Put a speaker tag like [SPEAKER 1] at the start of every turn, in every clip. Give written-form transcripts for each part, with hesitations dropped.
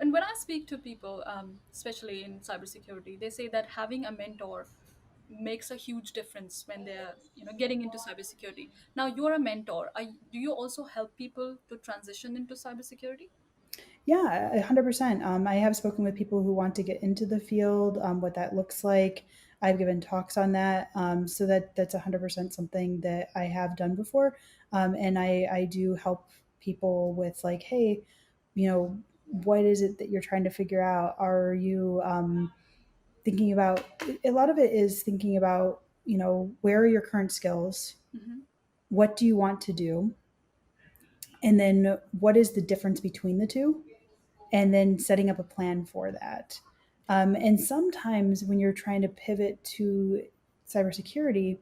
[SPEAKER 1] And when I speak to people, especially in cybersecurity, they say that having a mentor makes a huge difference when they're getting into cybersecurity. Now you're a mentor. Do you also help people to transition into cybersecurity?
[SPEAKER 2] Yeah, 100%. I have spoken with people who want to get into the field, what that looks like. I've given talks on that. So that's 100% something that I have done before. And I do help people with like, hey, what is it that you're trying to figure out? Are you thinking about, a lot of it is thinking about, where are your current skills?
[SPEAKER 1] Hmm.
[SPEAKER 2] What do you want to do? And then what is the difference between the two? And then setting up a plan for that. And sometimes when you're trying to pivot to cybersecurity,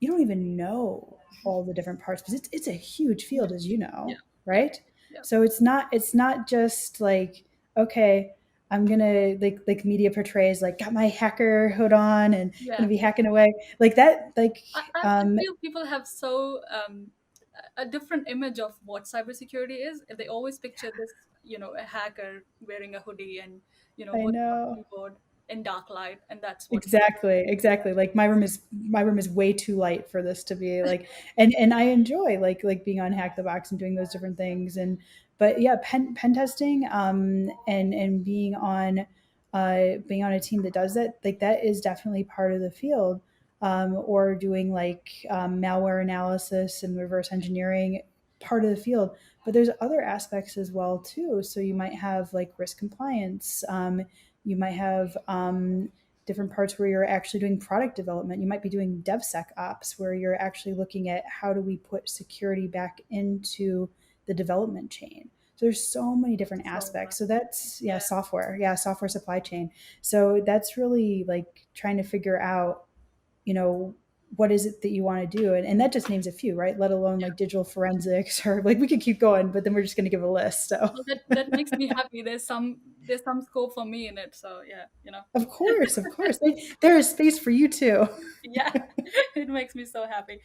[SPEAKER 2] you don't even know all the different parts because it's a huge field, as you
[SPEAKER 1] Yeah,
[SPEAKER 2] know,
[SPEAKER 1] yeah,
[SPEAKER 2] right?
[SPEAKER 1] yeah,
[SPEAKER 2] So it's not just like, okay, I'm gonna like media portrays like got my hacker hood on and gonna
[SPEAKER 1] yeah.
[SPEAKER 2] be hacking away like that like
[SPEAKER 1] I feel people have so a different image of what cybersecurity is. They always picture this, a hacker wearing a hoodie and
[SPEAKER 2] I
[SPEAKER 1] working on a
[SPEAKER 2] know.
[SPEAKER 1] keyboard in dark light, and that's what
[SPEAKER 2] Exactly,
[SPEAKER 1] cybersecurity is.
[SPEAKER 2] exactly. Like my room is way too light for this to be like, and I enjoy like being on Hack the Box and doing those different things. And but yeah, pen testing and being on a team that does that, like that is definitely part of the field. Or doing like malware analysis and reverse engineering, part of the field. But there's other aspects as well too. So you might have like risk compliance. You might have different parts where you're actually doing product development. You might be doing DevSecOps, where you're actually looking at how do we put security back into the development chain. So there's so many different
[SPEAKER 1] So
[SPEAKER 2] aspects. So that's
[SPEAKER 1] yeah.
[SPEAKER 2] software supply chain. So that's really like trying to figure out, you know, what is it that you want to do, and that just names a few, right? Let alone like digital forensics or like we could keep going, but then we're just going to give a list. So
[SPEAKER 1] Well, that makes me happy. There's some scope for me in it. So yeah,
[SPEAKER 2] of course, there is space for you too.
[SPEAKER 1] yeah, it makes me so happy.